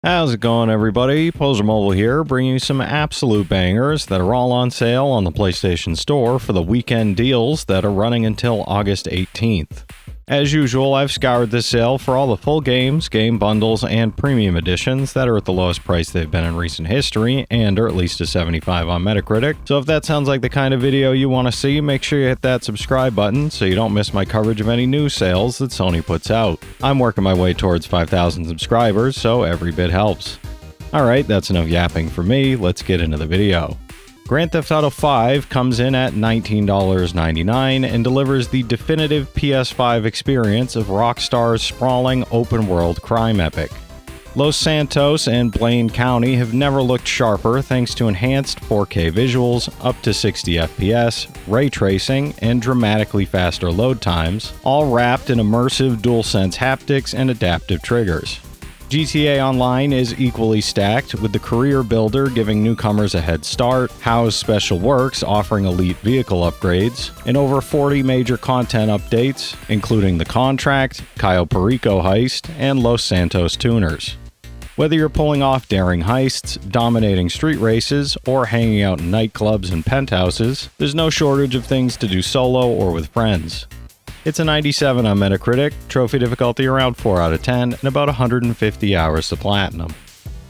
How's it going, everybody? Pozermobil here, bringing you some absolute bangers that are all on sale on the PlayStation Store for the weekend deals that are running until August 18th. As usual, I've scoured this sale for all the full games, game bundles, and premium editions that are at the lowest price they've been in recent history, and are at least a 75 on Metacritic. So if that sounds like the kind of video you want to see, make sure you hit that subscribe button so you don't miss my coverage of any new sales that Sony puts out. I'm working my way towards 5,000 subscribers, so every bit helps. Alright, that's enough yapping for me, let's get into the video. Grand Theft Auto V comes in at $19.99 and delivers the definitive PS5 experience of Rockstar's sprawling open-world crime epic. Los Santos and Blaine County have never looked sharper thanks to enhanced 4K visuals, up to 60 FPS, ray tracing, and dramatically faster load times, all wrapped in immersive DualSense haptics and adaptive triggers. GTA Online is equally stacked, with the Career Builder giving newcomers a head start, House Special Works offering elite vehicle upgrades, and over 40 major content updates, including The Contract, Cayo Perico Heist, and Los Santos Tuners. Whether you're pulling off daring heists, dominating street races, or hanging out in nightclubs and penthouses, there's no shortage of things to do solo or with friends. It's a 97 on Metacritic, trophy difficulty around 4 out of 10, and about 150 hours to platinum.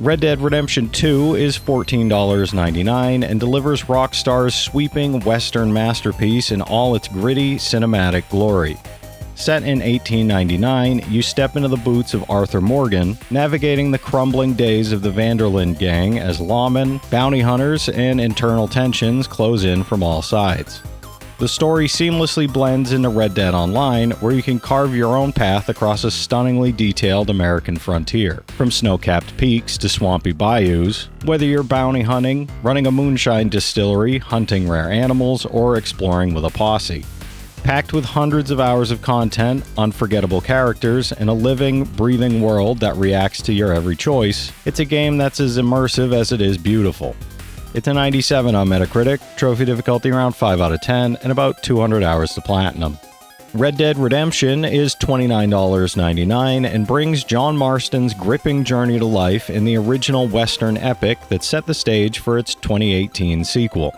Red Dead Redemption 2 is $14.99 and delivers Rockstar's sweeping Western masterpiece in all its gritty, cinematic glory. Set in 1899, you step into the boots of Arthur Morgan, navigating the crumbling days of the Vanderlyn gang as lawmen, bounty hunters, and internal tensions close in from all sides. The story seamlessly blends into Red Dead Online, where you can carve your own path across a stunningly detailed American frontier, from snow-capped peaks to swampy bayous. Whether you're bounty hunting, running a moonshine distillery, hunting rare animals, or exploring with a posse. Packed with hundreds of hours of content, unforgettable characters, and a living, breathing world that reacts to your every choice, it's a game that's as immersive as it is beautiful. It's a 97 on Metacritic, trophy difficulty around 5 out of 10, and about 200 hours to platinum. Red Dead Redemption is $29.99 and brings John Marston's gripping journey to life in the original Western epic that set the stage for its 2018 sequel.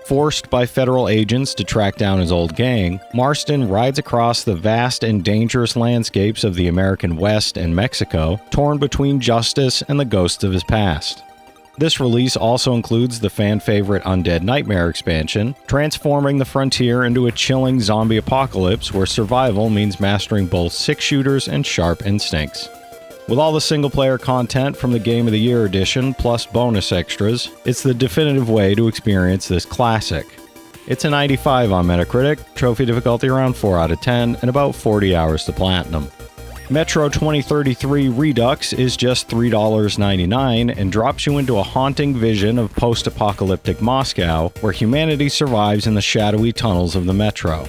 Forced by federal agents to track down his old gang, Marston rides across the vast and dangerous landscapes of the American West and Mexico, torn between justice and the ghosts of his past. This release also includes the fan-favorite Undead Nightmare expansion, transforming the frontier into a chilling zombie apocalypse where survival means mastering both six-shooters and sharp instincts. With all the single-player content from the Game of the Year edition plus bonus extras, it's the definitive way to experience this classic. It's a 95 on Metacritic, trophy difficulty around 4 out of 10, and about 40 hours to platinum. Metro 2033 Redux is just $3.99 and drops you into a haunting vision of post-apocalyptic Moscow, where humanity survives in the shadowy tunnels of the metro.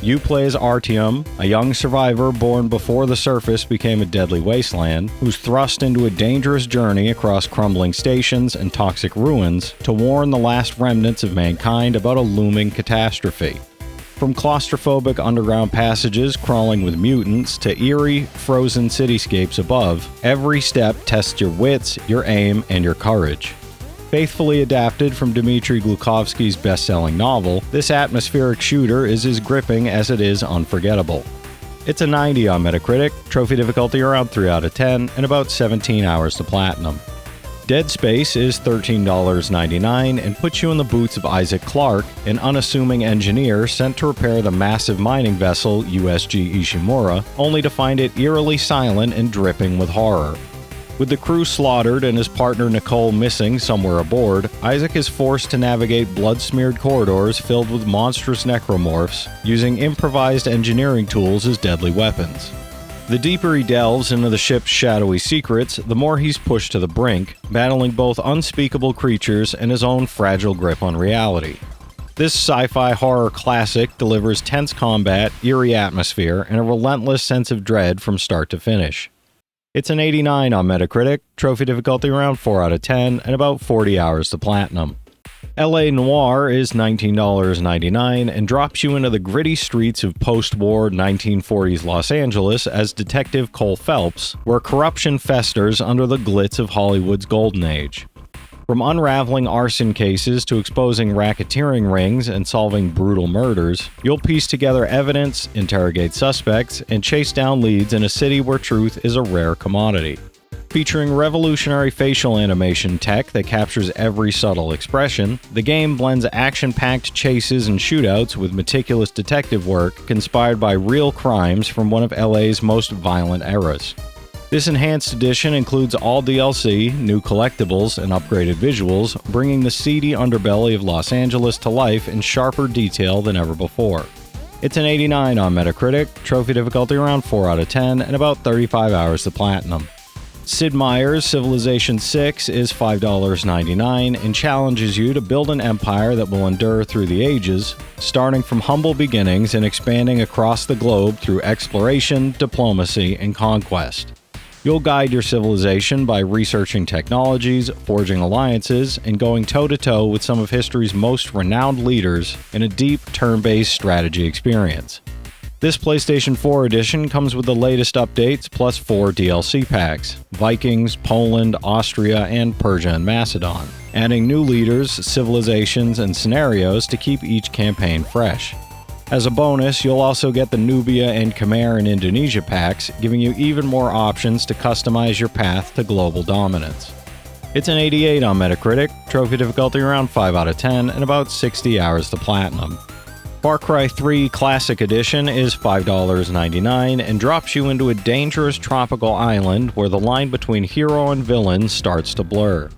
You play as Artyom, a young survivor born before the surface became a deadly wasteland, who's thrust into a dangerous journey across crumbling stations and toxic ruins to warn the last remnants of mankind about a looming catastrophe. From claustrophobic underground passages crawling with mutants to eerie, frozen cityscapes above, every step tests your wits, your aim, and your courage. Faithfully adapted from Dmitry Glukovsky's best-selling novel, this atmospheric shooter is as gripping as it is unforgettable. It's a 90 on Metacritic, trophy difficulty around 3 out of 10, and about 17 hours to platinum. Dead Space is $13.99 and puts you in the boots of Isaac Clarke, an unassuming engineer sent to repair the massive mining vessel USG Ishimura, only to find it eerily silent and dripping with horror. With the crew slaughtered and his partner Nicole missing somewhere aboard, Isaac is forced to navigate blood-smeared corridors filled with monstrous necromorphs, using improvised engineering tools as deadly weapons. The deeper he delves into the ship's shadowy secrets, the more he's pushed to the brink, battling both unspeakable creatures and his own fragile grip on reality. This sci-fi horror classic delivers tense combat, eerie atmosphere, and a relentless sense of dread from start to finish. It's an 89 on Metacritic, trophy difficulty around 4 out of 10, and about 40 hours to platinum. LA Noire is $19.99 and drops you into the gritty streets of post-war 1940s Los Angeles as Detective Cole Phelps, where corruption festers under the glitz of Hollywood's golden age. From unraveling arson cases to exposing racketeering rings and solving brutal murders, you'll piece together evidence, interrogate suspects, and chase down leads in a city where truth is a rare commodity. Featuring revolutionary facial animation tech that captures every subtle expression, the game blends action-packed chases and shootouts with meticulous detective work inspired by real crimes from one of LA's most violent eras. This enhanced edition includes all DLC, new collectibles, and upgraded visuals, bringing the seedy underbelly of Los Angeles to life in sharper detail than ever before. It's an 89 on Metacritic, trophy difficulty around 4 out of 10, and about 35 hours to platinum. Sid Meier's Civilization VI is $5.99 and challenges you to build an empire that will endure through the ages, starting from humble beginnings and expanding across the globe through exploration, diplomacy, and conquest. You'll guide your civilization by researching technologies, forging alliances, and going toe-to-toe with some of history's most renowned leaders in a deep, turn-based strategy experience. This PlayStation 4 edition comes with the latest updates plus 4 DLC packs: Vikings, Poland, Austria, and Persia and Macedon, adding new leaders, civilizations, and scenarios to keep each campaign fresh. As a bonus, you'll also get the Nubia and Khmer and Indonesia packs, giving you even more options to customize your path to global dominance. It's an 88 on Metacritic, trophy difficulty around 5 out of 10, and about 60 hours to platinum. Far Cry 3 Classic Edition is $5.99 and drops you into a dangerous tropical island where the line between hero and villain starts to blur.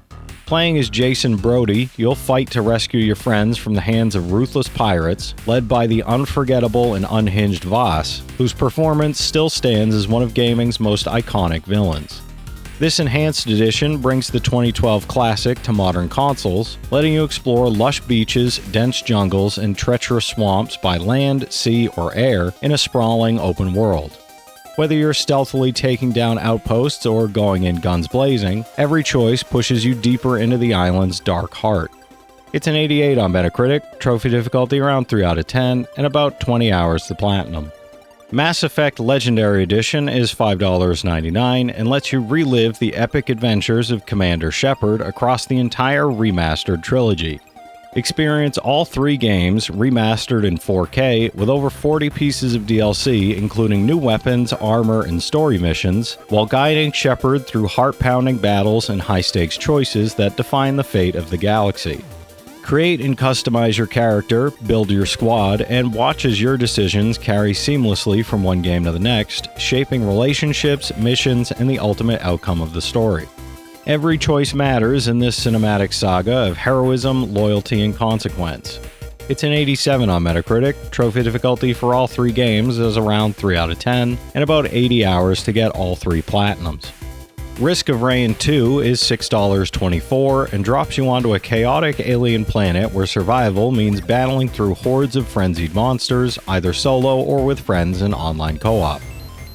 Playing as Jason Brody, you'll fight to rescue your friends from the hands of ruthless pirates, led by the unforgettable and unhinged Voss, whose performance still stands as one of gaming's most iconic villains. This enhanced edition brings the 2012 classic to modern consoles, letting you explore lush beaches, dense jungles, and treacherous swamps by land, sea, or air in a sprawling open world. Whether you're stealthily taking down outposts or going in guns blazing, every choice pushes you deeper into the island's dark heart. It's an 88 on Metacritic, trophy difficulty around 3 out of 10, and about 20 hours to platinum. Mass Effect Legendary Edition is $5.99 and lets you relive the epic adventures of Commander Shepard across the entire remastered trilogy. Experience all 3 games remastered in 4K with over 40 pieces of DLC, including new weapons, armor, and story missions, while guiding Shepard through heart-pounding battles and high-stakes choices that define the fate of the galaxy. Create and customize your character, build your squad, and watch as your decisions carry seamlessly from one game to the next, shaping relationships, missions, and the ultimate outcome of the story. Every choice matters in this cinematic saga of heroism, loyalty, and consequence. It's an 87 on Metacritic, trophy difficulty for all 3 games is around 3 out of 10, and about 80 hours to get all 3 platinums. Risk of Rain 2 is $6.24 and drops you onto a chaotic alien planet where survival means battling through hordes of frenzied monsters, either solo or with friends in online co-op.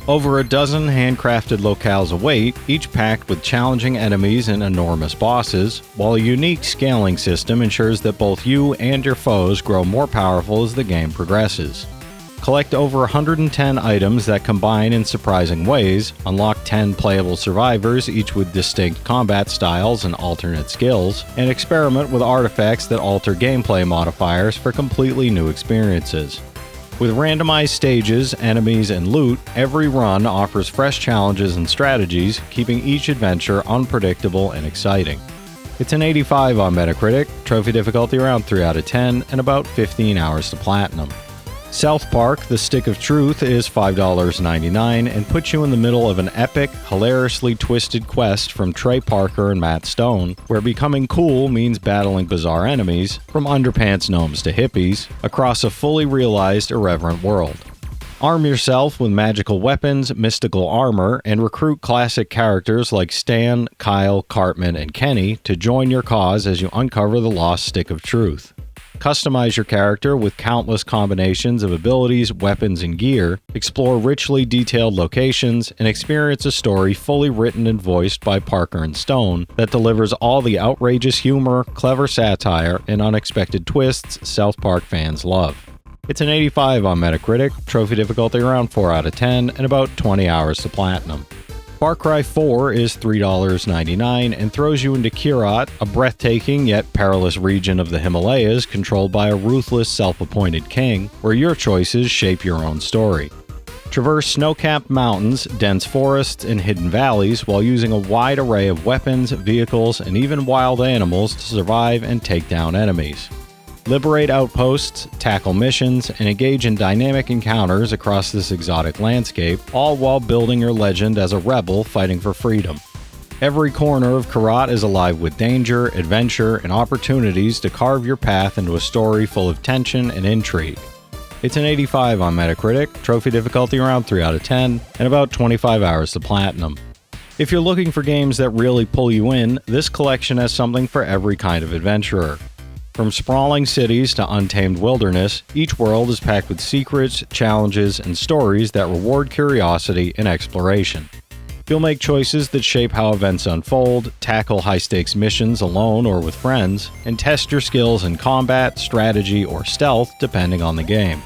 Over a dozen handcrafted locales await, each packed with challenging enemies and enormous bosses, while a unique scaling system ensures that both you and your foes grow more powerful as the game progresses. Collect over 110 items that combine in surprising ways, unlock 10 playable survivors, each with distinct combat styles and alternate skills, and experiment with artifacts that alter gameplay modifiers for completely new experiences. With randomized stages, enemies, and loot, every run offers fresh challenges and strategies, keeping each adventure unpredictable and exciting. It's an 85 on Metacritic, trophy difficulty around 3 out of 10, and about 15 hours to platinum. South Park: The Stick of Truth is $5.99 and puts you in the middle of an epic, hilariously twisted quest from Trey Parker and Matt Stone, where becoming cool means battling bizarre enemies, from underpants gnomes to hippies, across a fully realized, irreverent world. Arm yourself with magical weapons, mystical armor, and recruit classic characters like Stan, Kyle, Cartman, and Kenny to join your cause as you uncover the lost Stick of Truth. Customize your character with countless combinations of abilities, weapons, and gear, explore richly detailed locations, and experience a story fully written and voiced by Parker and Stone that delivers all the outrageous humor, clever satire, and unexpected twists South Park fans love. It's an 85 on Metacritic, trophy difficulty around 4 out of 10, and about 20 hours to platinum. Far Cry 4 is $3.99 and throws you into Kyrat, a breathtaking yet perilous region of the Himalayas controlled by a ruthless self-appointed king, where your choices shape your own story. Traverse snow-capped mountains, dense forests, and hidden valleys while using a wide array of weapons, vehicles, and even wild animals to survive and take down enemies. Liberate outposts, tackle missions, and engage in dynamic encounters across this exotic landscape, all while building your legend as a rebel fighting for freedom. Every corner of Kyrat is alive with danger, adventure, and opportunities to carve your path into a story full of tension and intrigue. It's an 85 on Metacritic, trophy difficulty around 3 out of 10, and about 25 hours to platinum. If you're looking for games that really pull you in, this collection has something for every kind of adventurer. From sprawling cities to untamed wilderness, each world is packed with secrets, challenges, and stories that reward curiosity and exploration. You'll make choices that shape how events unfold, tackle high-stakes missions alone or with friends, and test your skills in combat, strategy, or stealth depending on the game.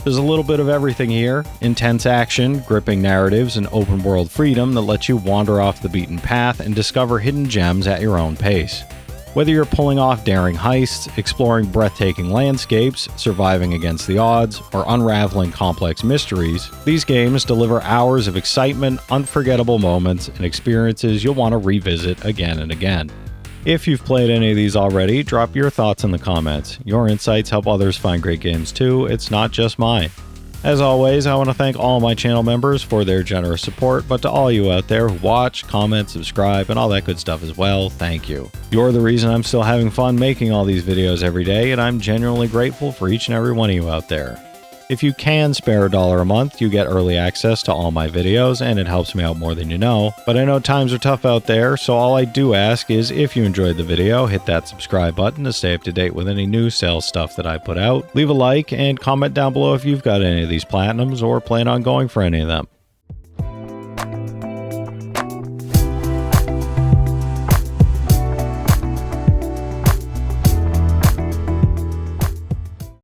There's a little bit of everything here: intense action, gripping narratives, and open-world freedom that lets you wander off the beaten path and discover hidden gems at your own pace. Whether you're pulling off daring heists, exploring breathtaking landscapes, surviving against the odds, or unraveling complex mysteries, these games deliver hours of excitement, unforgettable moments, and experiences you'll want to revisit again and again. If you've played any of these already, drop your thoughts in the comments. Your insights help others find great games too, it's not just mine. As always, I want to thank all my channel members for their generous support, but to all you out there who watch, comment, subscribe, and all that good stuff as well, thank you. You're the reason I'm still having fun making all these videos every day, and I'm genuinely grateful for each and every one of you out there. If you can spare $1 a month, you get early access to all my videos, and it helps me out more than you know. But I know times are tough out there, so all I do ask is if you enjoyed the video, hit that subscribe button to stay up to date with any new sales stuff that I put out. Leave a like and comment down below if you've got any of these platinums or plan on going for any of them.